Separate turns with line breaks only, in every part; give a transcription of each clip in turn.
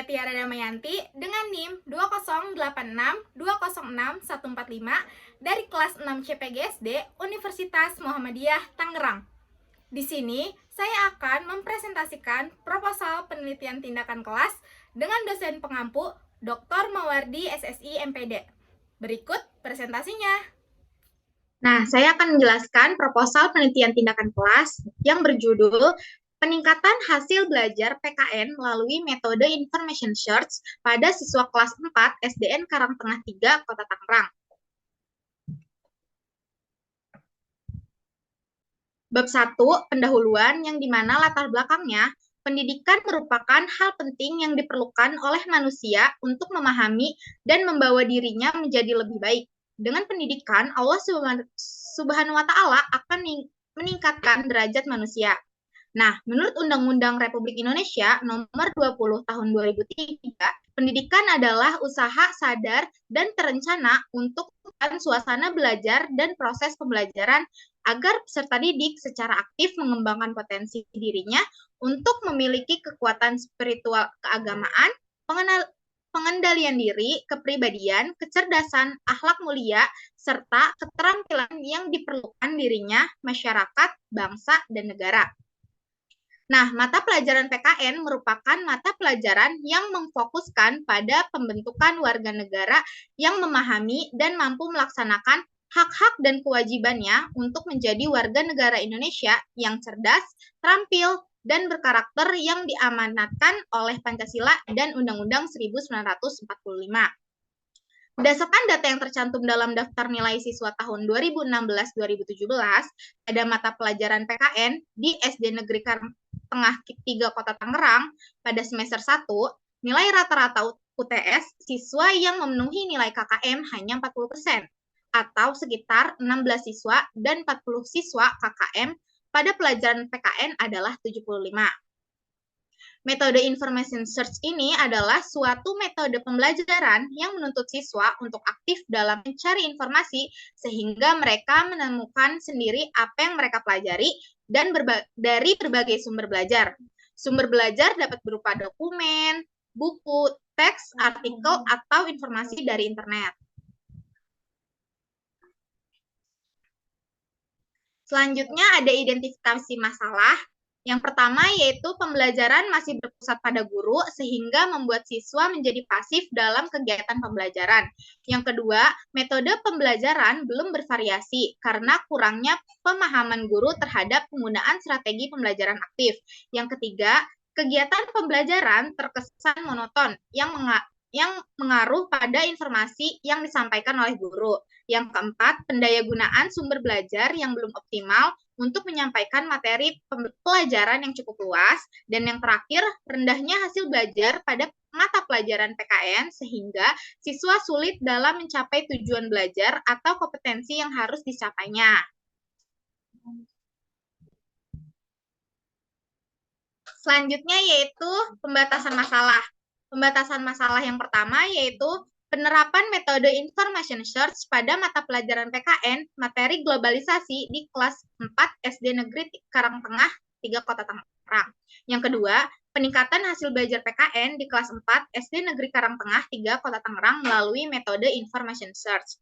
Tiara Damayanti dengan NIM 20862066145 dari kelas 6 CPGSD Universitas Muhammadiyah Tangerang. Di sini, saya akan mempresentasikan proposal penelitian tindakan kelas dengan dosen pengampu Dr. Mawardi SSI MPD. Berikut presentasinya.
Nah, saya akan menjelaskan proposal penelitian tindakan kelas yang berjudul Peningkatan Hasil Belajar PKN melalui Metode Information Search pada siswa kelas 4 SDN Karangtengah 3, Kota Tangerang. Bab 1, pendahuluan, yang dimana latar belakangnya, pendidikan merupakan hal penting yang diperlukan oleh manusia untuk memahami dan membawa dirinya menjadi lebih baik. Dengan pendidikan, Allah Subhanahu wa Ta'ala akan meningkatkan derajat manusia. Nah, menurut Undang-Undang Republik Indonesia Nomor 20 Tahun 2003, pendidikan adalah usaha sadar dan terencana untuk suasana belajar dan proses pembelajaran agar peserta didik secara aktif mengembangkan potensi dirinya untuk memiliki kekuatan spiritual keagamaan, pengendalian diri, kepribadian, kecerdasan, akhlak mulia, serta keterampilan yang diperlukan dirinya, masyarakat, bangsa, dan negara. Nah, mata pelajaran PKN merupakan mata pelajaran yang memfokuskan pada pembentukan warga negara yang memahami dan mampu melaksanakan hak-hak dan kewajibannya untuk menjadi warga negara Indonesia yang cerdas, terampil, dan berkarakter yang diamanatkan oleh Pancasila dan Undang-Undang 1945. Berdasarkan data yang tercantum dalam daftar nilai siswa tahun 2016-2017, pada mata pelajaran PKN di SD Negeri Karangtengah 3 Kota Tangerang pada semester 1, nilai rata-rata UTS siswa yang memenuhi nilai KKM hanya 40%, atau sekitar 16 siswa, dan 40 siswa KKM pada pelajaran PKN adalah 75. Metode Information Search ini adalah suatu metode pembelajaran yang menuntut siswa untuk aktif dalam mencari informasi sehingga mereka menemukan sendiri apa yang mereka pelajari dan dari berbagai sumber belajar. Sumber belajar dapat berupa dokumen, buku, teks, artikel, atau informasi dari internet. Selanjutnya ada identifikasi masalah. Yang pertama yaitu pembelajaran masih berpusat pada guru sehingga membuat siswa menjadi pasif dalam kegiatan pembelajaran. Yang kedua, metode pembelajaran belum bervariasi karena kurangnya pemahaman guru terhadap penggunaan strategi pembelajaran aktif. Yang ketiga, kegiatan pembelajaran terkesan monoton yang mengaruh pada informasi yang disampaikan oleh guru. Yang keempat, pendayagunaan sumber belajar yang belum optimal untuk menyampaikan materi pelajaran yang cukup luas. Dan yang terakhir, rendahnya hasil belajar pada mata pelajaran PKN sehingga siswa sulit dalam mencapai tujuan belajar atau kompetensi yang harus dicapainya. Selanjutnya yaitu pembatasan masalah. Pembatasan masalah yang pertama yaitu penerapan metode Information Search pada mata pelajaran PKN materi globalisasi di kelas 4 SD Negeri Karangtengah 3 Kota Tangerang. Yang kedua, peningkatan hasil belajar PKN di kelas 4 SD Negeri Karangtengah 3 Kota Tangerang melalui metode Information Search.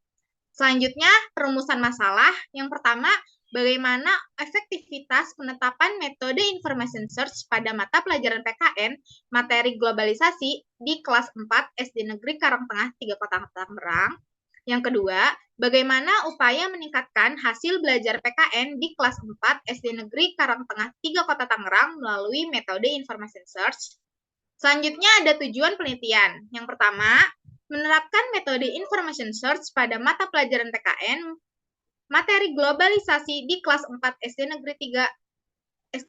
Selanjutnya, perumusan masalah. Yang pertama, bagaimana efektivitas penetapan metode Information Search pada mata pelajaran PKN materi globalisasi di kelas 4 SD Negeri Karangtengah 3 Kota Tangerang. Yang kedua, bagaimana upaya meningkatkan hasil belajar PKN di kelas 4 SD Negeri Karangtengah 3 Kota Tangerang melalui metode Information Search. Selanjutnya ada tujuan penelitian. Yang pertama, menerapkan metode Information Search pada mata pelajaran PKN materi globalisasi di kelas 4 SD Negeri 3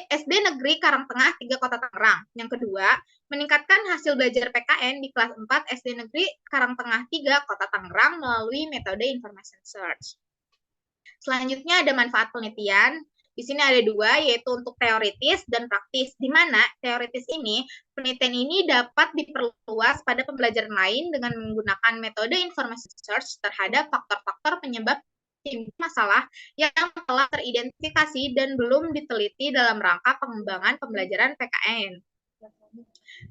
SD Negeri Karangtengah 3 Kota Tangerang. Yang kedua, meningkatkan hasil belajar PKN di kelas 4 SD Negeri Karangtengah 3 Kota Tangerang melalui metode Information Search. Selanjutnya ada manfaat penelitian. Di sini ada dua, yaitu untuk teoritis dan praktis, di mana teoritis ini, penelitian ini dapat diperluas pada pembelajaran lain dengan menggunakan metode Information Search terhadap faktor-faktor penyebab masalah yang telah teridentifikasi dan belum diteliti dalam rangka pengembangan pembelajaran PKN.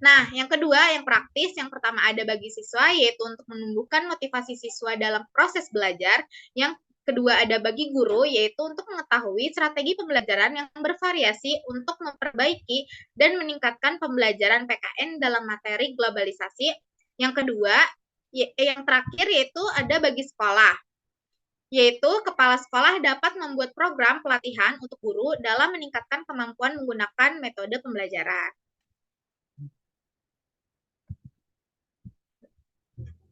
Nah, yang kedua, yang praktis, yang pertama ada bagi siswa, yaitu untuk menumbuhkan motivasi siswa dalam proses belajar. Yang kedua ada bagi guru, yaitu untuk mengetahui strategi pembelajaran yang bervariasi untuk memperbaiki dan meningkatkan pembelajaran PKN dalam materi globalisasi. Yang kedua, yang terakhir yaitu ada bagi sekolah, yaitu kepala sekolah dapat membuat program pelatihan untuk guru dalam meningkatkan kemampuan menggunakan metode pembelajaran.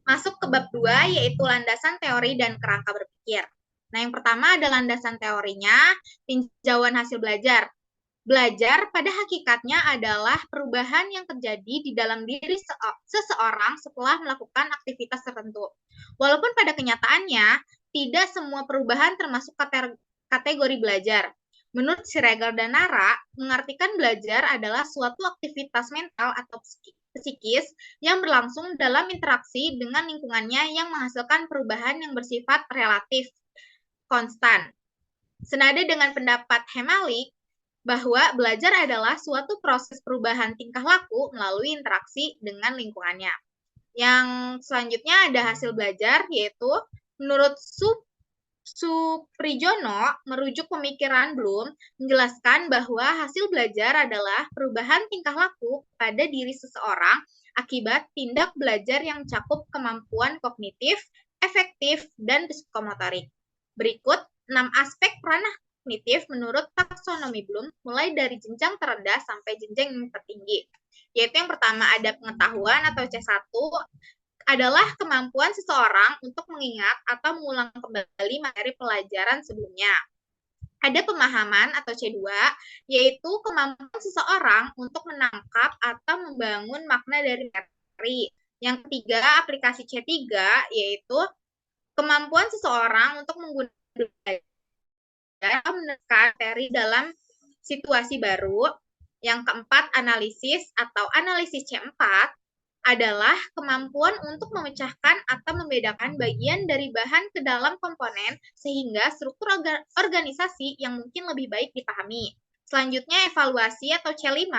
Masuk ke bab 2, yaitu landasan teori dan kerangka berpikir. Nah, yang pertama ada landasan teorinya, tinjauan hasil belajar. Belajar pada hakikatnya adalah perubahan yang terjadi di dalam diri seseorang setelah melakukan aktivitas tertentu. Walaupun pada kenyataannya, tidak semua perubahan termasuk kategori belajar. Menurut Siregar dan Nara, mengartikan belajar adalah suatu aktivitas mental atau psikis yang berlangsung dalam interaksi dengan lingkungannya yang menghasilkan perubahan yang bersifat relatif konstan. Senada dengan pendapat Hemalik, bahwa belajar adalah suatu proses perubahan tingkah laku melalui interaksi dengan lingkungannya. Yang selanjutnya ada hasil belajar, yaitu menurut Suprijono, merujuk pemikiran Bloom, menjelaskan bahwa hasil belajar adalah perubahan tingkah laku pada diri seseorang akibat tindak belajar yang mencakup kemampuan kognitif, efektif, dan psikomotorik. Berikut 6 aspek ranah kognitif menurut taksonomi Bloom, mulai dari jenjang terendah sampai jenjang yang tertinggi. Yaitu yang pertama ada pengetahuan atau C1, adalah kemampuan seseorang untuk mengingat atau mengulang kembali materi pelajaran sebelumnya. Ada pemahaman atau C2, yaitu kemampuan seseorang untuk menangkap atau membangun makna dari materi. Yang ketiga, aplikasi C3, yaitu kemampuan seseorang untuk menggunakan materi dalam situasi baru. Yang keempat, analisis atau analisis C4, adalah kemampuan untuk memecahkan atau membedakan bagian dari bahan ke dalam komponen sehingga struktur organisasi yang mungkin lebih baik dipahami. Selanjutnya, evaluasi atau C5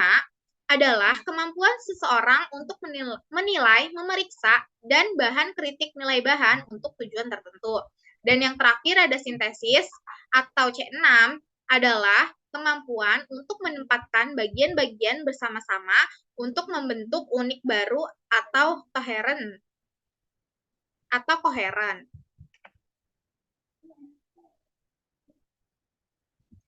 adalah kemampuan seseorang untuk menilai, memeriksa, dan bahan kritik nilai bahan untuk tujuan tertentu. Dan yang terakhir ada sintesis atau C6 adalah kemampuan untuk menempatkan bagian-bagian bersama-sama untuk membentuk unit baru atau koheren.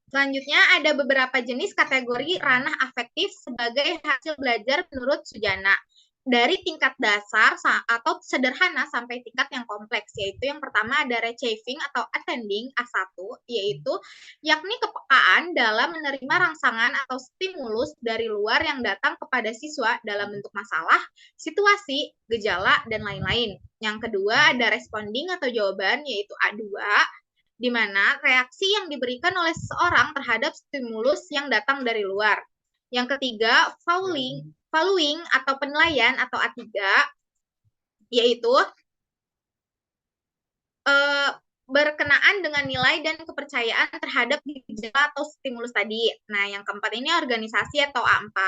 Selanjutnya ada beberapa jenis kategori ranah afektif sebagai hasil belajar menurut Sujana. Dari tingkat dasar atau sederhana sampai tingkat yang kompleks, yaitu yang pertama ada receiving atau attending A1, yaitu yakni kepekaan dalam menerima rangsangan atau stimulus dari luar yang datang kepada siswa dalam bentuk masalah, situasi, gejala, dan lain-lain. Yang kedua ada responding atau jawaban, yaitu A2, di mana reaksi yang diberikan oleh seseorang terhadap stimulus yang datang dari luar. Yang ketiga, following atau penilaian atau A3, yaitu berkenaan dengan nilai dan kepercayaan terhadap gejala atau stimulus tadi. Nah, yang keempat ini organisasi atau A4,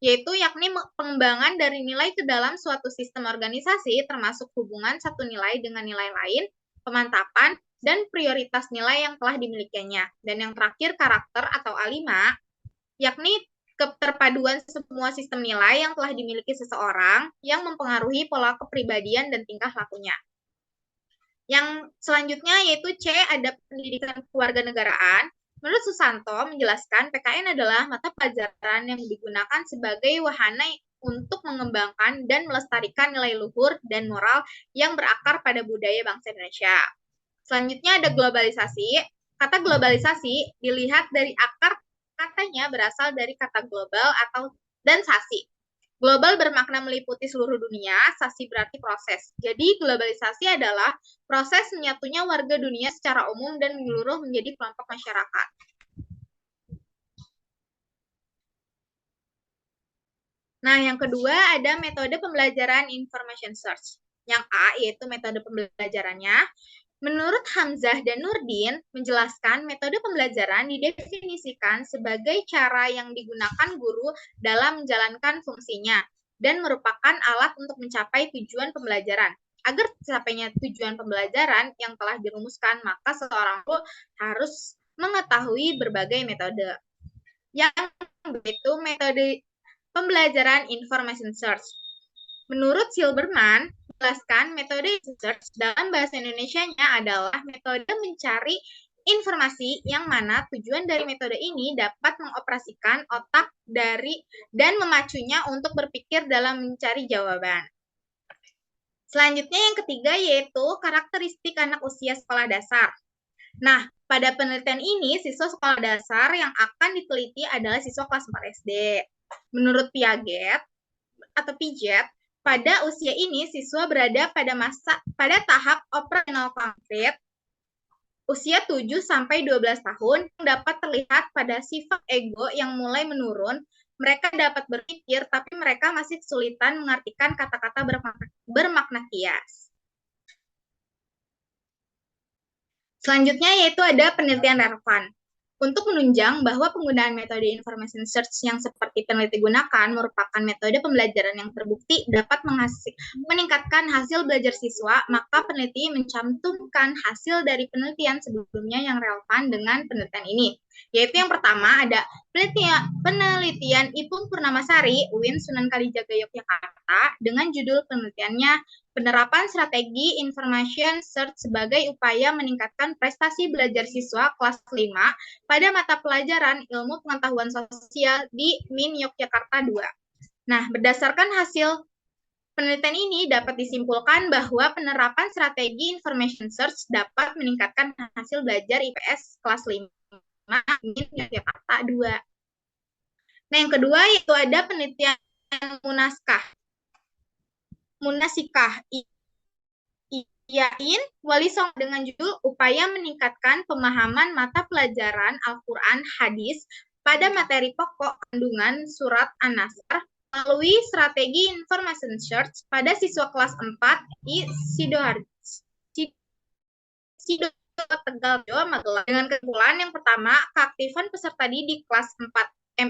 yaitu yakni pengembangan dari nilai ke dalam suatu sistem organisasi termasuk hubungan satu nilai dengan nilai lain, pemantapan, dan prioritas nilai yang telah dimilikinya. Dan yang terakhir, karakter atau A5, yakni keterpaduan semua sistem nilai yang telah dimiliki seseorang yang mempengaruhi pola kepribadian dan tingkah lakunya. Yang selanjutnya yaitu C, ada pendidikan kewarganegaraan. Menurut Susanto menjelaskan PKN adalah mata pelajaran yang digunakan sebagai wahana untuk mengembangkan dan melestarikan nilai luhur dan moral yang berakar pada budaya bangsa Indonesia. Selanjutnya ada globalisasi. Kata globalisasi dilihat dari akar katanya berasal dari kata global dan sasi. Global bermakna meliputi seluruh dunia, sasi berarti proses. Jadi globalisasi adalah proses menyatunya warga dunia secara umum dan menyeluruh menjadi kelompok masyarakat. Nah, yang kedua ada metode pembelajaran information search. Yang A yaitu metode pembelajarannya. Menurut Hamzah dan Nurdin, menjelaskan metode pembelajaran didefinisikan sebagai cara yang digunakan guru dalam menjalankan fungsinya dan merupakan alat untuk mencapai tujuan pembelajaran. Agar tercapainya tujuan pembelajaran yang telah dirumuskan, maka seorang guru harus mengetahui berbagai metode. Yang itu metode pembelajaran information search. Menurut Silberman, menjelaskan metode search dalam bahasa Indonesianya adalah metode mencari informasi yang mana tujuan dari metode ini dapat mengoperasikan otak dan memacunya untuk berpikir dalam mencari jawaban. Selanjutnya yang ketiga yaitu karakteristik anak usia sekolah dasar. Nah, pada penelitian ini siswa sekolah dasar yang akan diteliti adalah siswa kelas 4 SD. Menurut Piaget atau Piaget, pada usia ini siswa berada pada tahap operasional konkret usia 7 sampai 12 tahun yang dapat terlihat pada sifat ego yang mulai menurun. Mereka dapat berpikir tapi mereka masih kesulitan mengartikan kata-kata bermakna kias. Selanjutnya yaitu ada penelitian relevan. Untuk menunjang bahwa penggunaan metode information search yang seperti peneliti gunakan merupakan metode pembelajaran yang terbukti dapat meningkatkan hasil belajar siswa, maka peneliti mencantumkan hasil dari penelitian sebelumnya yang relevan dengan penelitian ini. Yaitu yang pertama ada penelitian Ipung Purnamasari, UIN Sunan Kalijaga Yogyakarta dengan judul penelitiannya Penerapan Strategi Information Search sebagai upaya meningkatkan prestasi belajar siswa kelas 5 pada mata pelajaran Ilmu Pengetahuan Sosial di MIN Yogyakarta 2. Nah, berdasarkan hasil penelitian ini dapat disimpulkan bahwa penerapan strategi information search dapat meningkatkan hasil belajar IPS kelas 5 MIN Yogyakarta 2. Nah, yang kedua yaitu ada penelitian Munasikah Iain Walisong dengan judul Upaya Meningkatkan Pemahaman Mata Pelajaran Al-Quran Hadis pada materi pokok kandungan surat An-Nasr melalui strategi information search pada siswa kelas 4 di Sidoarjo Tegal, Jawa, Magelang. Dengan kesimpulan yang pertama, keaktifan peserta didik kelas 4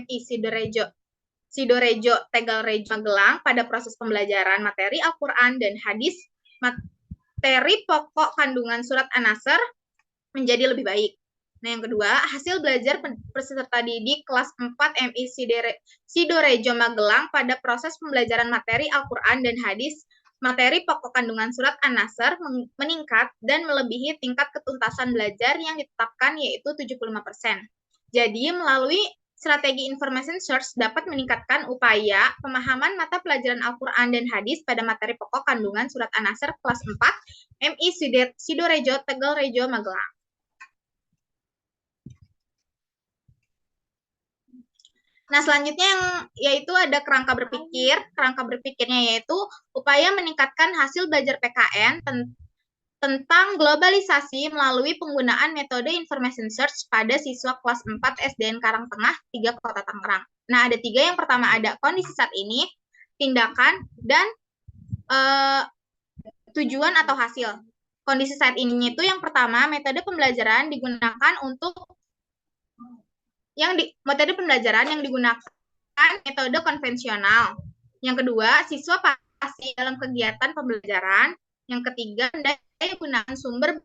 MI Sidorejo, Tegal Rejo, Magelang pada proses pembelajaran materi Al-Quran dan hadis materi pokok kandungan surat An-Nasr menjadi lebih baik. Nah, yang kedua, hasil belajar peserta didik kelas 4 MI Sidorejo, Magelang pada proses pembelajaran materi Al-Quran dan hadis materi pokok kandungan surat An-Nasr meningkat dan melebihi tingkat ketuntasan belajar yang ditetapkan yaitu 75%. Jadi, melalui strategi information search dapat meningkatkan upaya pemahaman mata pelajaran Al-Quran dan hadis pada materi pokok kandungan surat An-Nasr kelas 4 MI Sidorejo, Tegal Rejo, Magelang. Nah, selanjutnya yang yaitu ada kerangka berpikir. Kerangka berpikirnya yaitu upaya meningkatkan hasil belajar PKN tentang globalisasi melalui penggunaan metode information search pada siswa kelas 4 SDN Karangtengah 3 Kota Tangerang. Nah, ada 3. Yang pertama ada kondisi saat ini, tindakan, dan tujuan atau hasil. Kondisi saat ini itu yang pertama, metode pembelajaran digunakan untuk metode pembelajaran yang digunakan metode konvensional. Yang kedua, siswa pasti dalam kegiatan pembelajaran. Yang ketiga, daya gunakan sumber,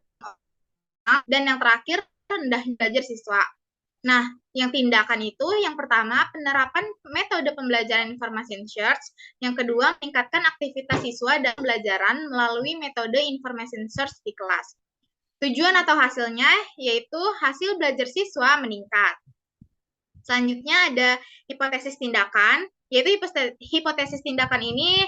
dan yang terakhir rendah belajar siswa. Nah, yang tindakan itu yang pertama penerapan metode pembelajaran information search, yang kedua meningkatkan aktivitas siswa dalam pembelajaran melalui metode information search di kelas. Tujuan atau hasilnya yaitu hasil belajar siswa meningkat. Selanjutnya ada hipotesis tindakan, yaitu hipotesis tindakan ini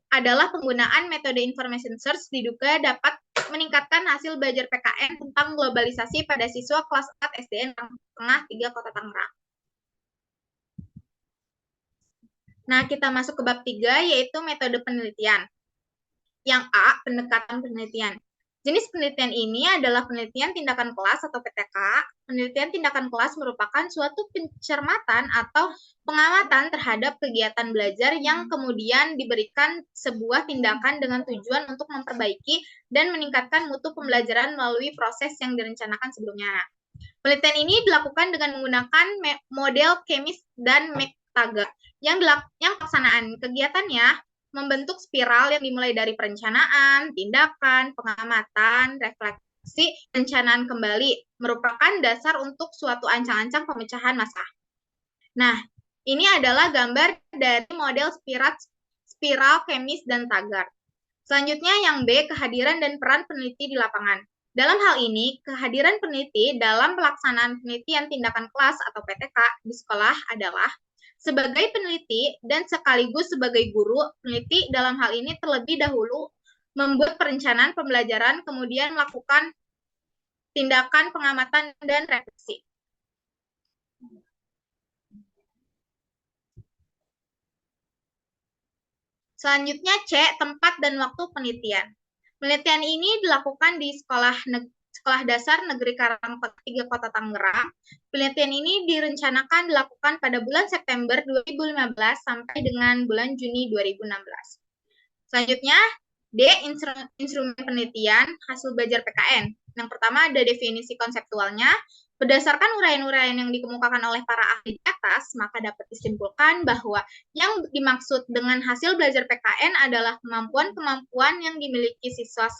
adalah penggunaan metode information search diduga dapat meningkatkan hasil belajar PKN tentang globalisasi pada siswa kelas 4 SDN Tengah 3 Kota Tangerang. Nah, kita masuk ke bab 3, yaitu metode penelitian. Yang A, pendekatan penelitian. Jenis penelitian ini adalah penelitian tindakan kelas atau PTK. Penelitian tindakan kelas merupakan suatu pencermatan atau pengamatan terhadap kegiatan belajar yang kemudian diberikan sebuah tindakan dengan tujuan untuk memperbaiki dan meningkatkan mutu pembelajaran melalui proses yang direncanakan sebelumnya. Penelitian ini dilakukan dengan menggunakan model Kemis dan McTaggart yang pelaksanaan kegiatannya membentuk spiral yang dimulai dari perencanaan, tindakan, pengamatan, refleksi, perencanaan kembali, merupakan dasar untuk suatu ancang-ancang pemecahan masalah. Nah, ini adalah gambar dari model spiral Kemis dan Taggart. Selanjutnya yang B, kehadiran dan peran peneliti di lapangan. Dalam hal ini, kehadiran peneliti dalam pelaksanaan penelitian tindakan kelas atau PTK di sekolah adalah sebagai peneliti dan sekaligus sebagai guru, peneliti dalam hal ini terlebih dahulu membuat perencanaan pembelajaran, kemudian melakukan tindakan pengamatan dan refleksi. Selanjutnya C, tempat dan waktu penelitian. Penelitian ini dilakukan di Sekolah Dasar Negeri Karangkote 3 Kota Tangerang. Penelitian ini direncanakan dilakukan pada bulan September 2015 sampai dengan bulan Juni 2016. Selanjutnya, D, instrumen penelitian hasil belajar PKN. Yang pertama ada definisi konseptualnya. Berdasarkan uraian-uraian yang dikemukakan oleh para ahli di atas, maka dapat disimpulkan bahwa yang dimaksud dengan hasil belajar PKN adalah kemampuan-kemampuan yang dimiliki siswa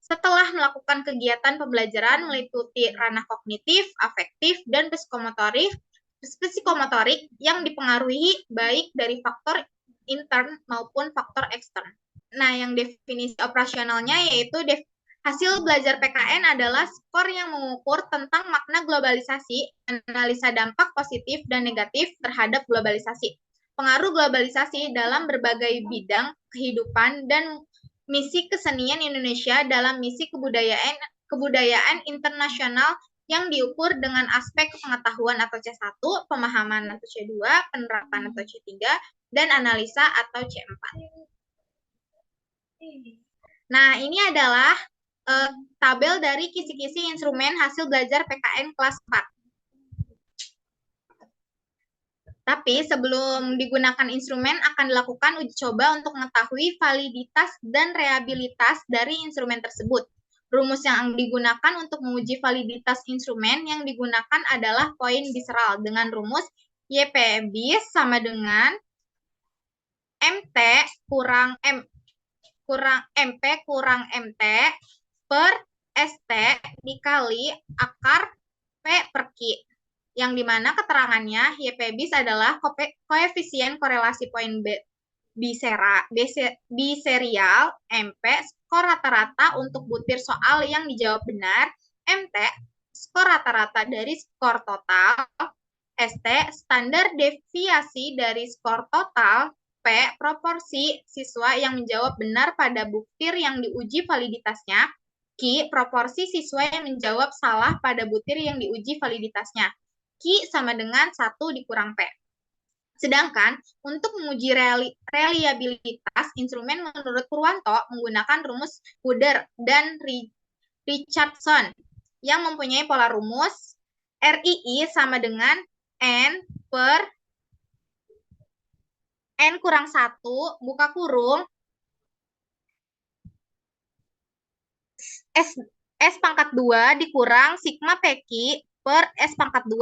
setelah melakukan kegiatan pembelajaran meliputi ranah kognitif, afektif, dan psikomotorik yang dipengaruhi baik dari faktor intern maupun faktor ekstern. Nah, yang definisi operasionalnya yaitu hasil belajar PKN adalah skor yang mengukur tentang makna globalisasi, analisa dampak positif dan negatif terhadap globalisasi, pengaruh globalisasi dalam berbagai bidang kehidupan, dan misi kesenian Indonesia dalam misi kebudayaan internasional yang diukur dengan aspek pengetahuan atau C1, pemahaman atau C2, penerapan atau C3, dan analisa atau C4. Nah, ini adalah tabel dari kisi-kisi instrumen hasil belajar PKN kelas 4. Tapi sebelum digunakan instrumen akan dilakukan uji coba untuk mengetahui validitas dan reliabilitas dari instrumen tersebut. Rumus yang digunakan untuk menguji validitas instrumen yang digunakan adalah poin Bisral dengan rumus YP-BIS sama dengan MT kurang MP kurang MT per ST dikali akar P per Q, yang dimana keterangannya YP-BIS adalah koefisien korelasi poin biserial, MP skor rata-rata untuk butir soal yang dijawab benar, MT skor rata-rata dari skor total, ST standar deviasi dari skor total, P proporsi siswa yang menjawab benar pada butir yang diuji validitasnya, Q proporsi siswa yang menjawab salah pada butir yang diuji validitasnya. Q sama dengan 1 dikurang P. Sedangkan untuk menguji reliabilitas instrumen menurut Purwanto menggunakan rumus Wooder dan Richardson yang mempunyai pola rumus RII sama dengan N per N kurang 1 buka kurung S pangkat 2 dikurang sigma PQ per S pangkat 2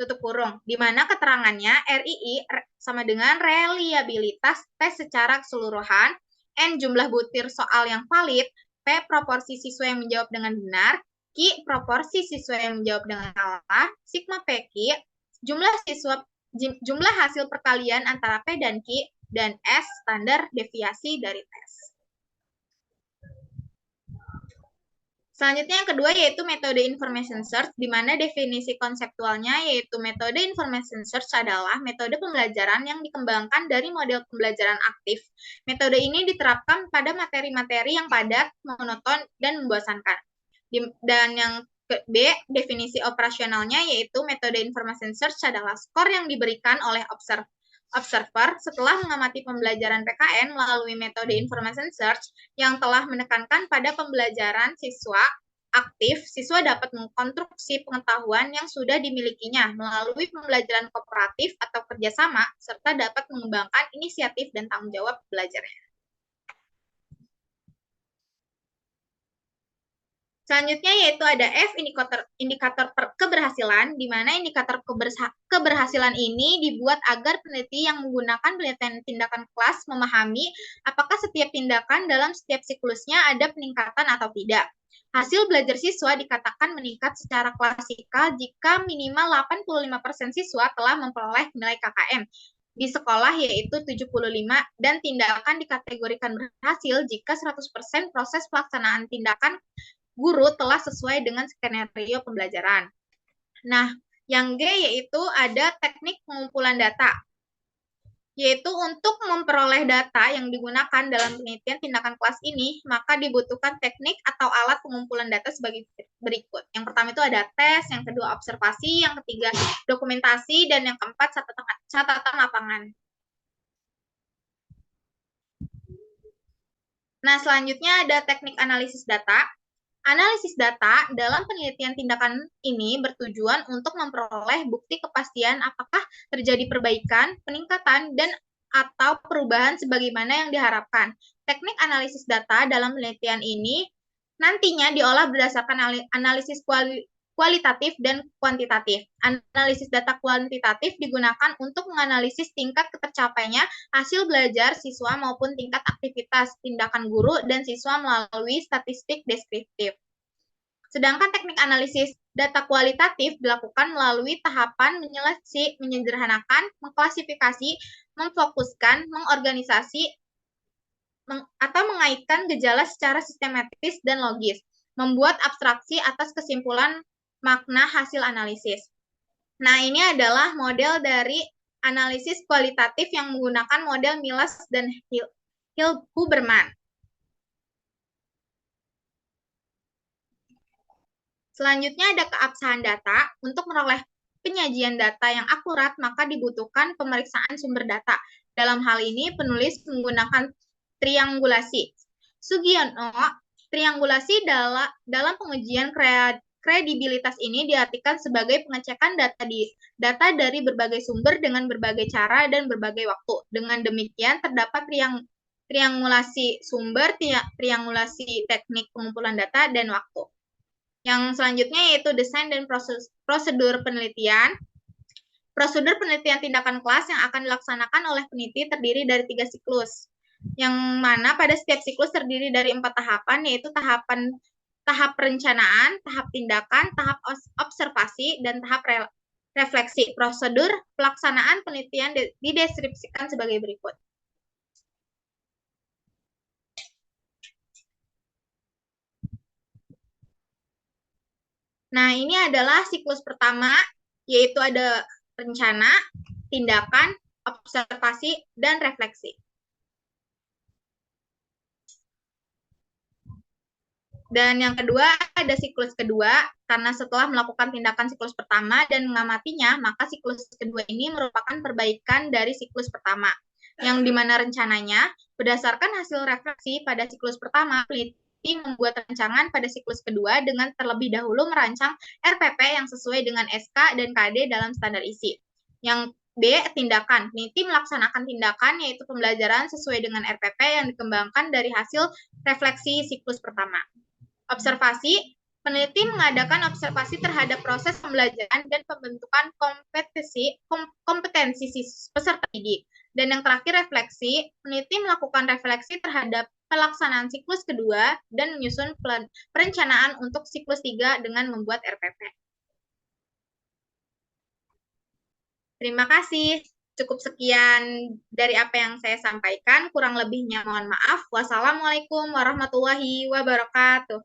tutup kurung, di mana keterangannya RII sama dengan reliabilitas tes secara keseluruhan, N jumlah butir soal yang valid, P proporsi siswa yang menjawab dengan benar, Q proporsi siswa yang menjawab dengan salah, sigma PQ jumlah hasil perkalian antara P dan Q, dan S standar deviasi dari tes. Selanjutnya yang kedua yaitu metode information search, di mana definisi konseptualnya yaitu metode information search adalah metode pembelajaran yang dikembangkan dari model pembelajaran aktif. Metode ini diterapkan pada materi-materi yang padat, monoton, dan membosankan. Dan yang B, definisi operasionalnya yaitu metode information search adalah skor yang diberikan oleh observer setelah mengamati pembelajaran PKN melalui metode information search yang telah menekankan pada pembelajaran siswa aktif, siswa dapat mengkonstruksi pengetahuan yang sudah dimilikinya melalui pembelajaran kooperatif atau kerjasama, serta dapat mengembangkan inisiatif dan tanggung jawab belajarnya. Selanjutnya yaitu ada F, indikator keberhasilan, di mana indikator keberhasilan ini dibuat agar peneliti yang menggunakan penelitian tindakan kelas memahami apakah setiap tindakan dalam setiap siklusnya ada peningkatan atau tidak. Hasil belajar siswa dikatakan meningkat secara klasikal jika minimal 85% siswa telah memperoleh nilai KKM di sekolah yaitu 75 dan tindakan dikategorikan berhasil jika 100% proses pelaksanaan tindakan guru telah sesuai dengan skenario pembelajaran. Nah, yang G yaitu ada teknik pengumpulan data, yaitu untuk memperoleh data yang digunakan dalam penelitian tindakan kelas ini, maka dibutuhkan teknik atau alat pengumpulan data sebagai berikut. Yang pertama itu ada tes, yang kedua observasi, yang ketiga dokumentasi, dan yang keempat catatan lapangan. Nah, selanjutnya ada teknik analisis data. Analisis data dalam penelitian tindakan ini bertujuan untuk memperoleh bukti kepastian apakah terjadi perbaikan, peningkatan, dan atau perubahan sebagaimana yang diharapkan. Teknik analisis data dalam penelitian ini nantinya diolah berdasarkan analisis kualitatif dan kuantitatif. Analisis data kuantitatif digunakan untuk menganalisis tingkat tercapainya hasil belajar siswa maupun tingkat aktivitas tindakan guru dan siswa melalui statistik deskriptif. Sedangkan teknik analisis data kualitatif dilakukan melalui tahapan menyeleksi, menyederhanakan, mengklasifikasi, memfokuskan, mengorganisasi, atau mengaitkan gejala secara sistematis dan logis, membuat abstraksi atas kesimpulan makna hasil analisis. Nah, ini adalah model dari analisis kualitatif yang menggunakan model Milas dan Huberman. Selanjutnya ada keabsahan data. Untuk meroleh penyajian data yang akurat, maka dibutuhkan pemeriksaan sumber data. Dalam hal ini, penulis menggunakan triangulasi. Sugiono, triangulasi dalam pengujian kredibilitas ini diartikan sebagai pengecekan data dari berbagai sumber dengan berbagai cara dan berbagai waktu. Dengan demikian, terdapat triangulasi sumber, triangulasi teknik pengumpulan data, dan waktu. Yang selanjutnya yaitu desain dan prosedur penelitian. Prosedur penelitian tindakan kelas yang akan dilaksanakan oleh peneliti terdiri dari 3 siklus, yang mana pada setiap siklus terdiri dari 4 tahapan, yaitu tahap perencanaan, tahap tindakan, tahap observasi, dan tahap refleksi. Prosedur pelaksanaan penelitian dideskripsikan sebagai berikut. Nah, ini adalah siklus pertama, yaitu ada rencana, tindakan, observasi, dan refleksi. Dan yang kedua, ada siklus kedua, karena setelah melakukan tindakan siklus pertama dan mengamatinya, maka siklus kedua ini merupakan perbaikan dari siklus pertama, yang dimana rencananya, berdasarkan hasil refleksi pada siklus pertama, peneliti membuat rancangan pada siklus kedua dengan terlebih dahulu merancang RPP yang sesuai dengan SK dan KD dalam standar isi. Yang B, tindakan. Peneliti melaksanakan tindakan, yaitu pembelajaran sesuai dengan RPP yang dikembangkan dari hasil refleksi siklus pertama. Observasi, peneliti mengadakan observasi terhadap proses pembelajaran dan pembentukan kompetensi peserta didik. Dan yang terakhir, refleksi, peneliti melakukan refleksi terhadap pelaksanaan siklus kedua dan menyusun perencanaan untuk siklus 3 dengan membuat RPP. Terima kasih. Cukup sekian dari apa yang saya sampaikan. Kurang lebihnya mohon maaf. Wassalamualaikum warahmatullahi wabarakatuh.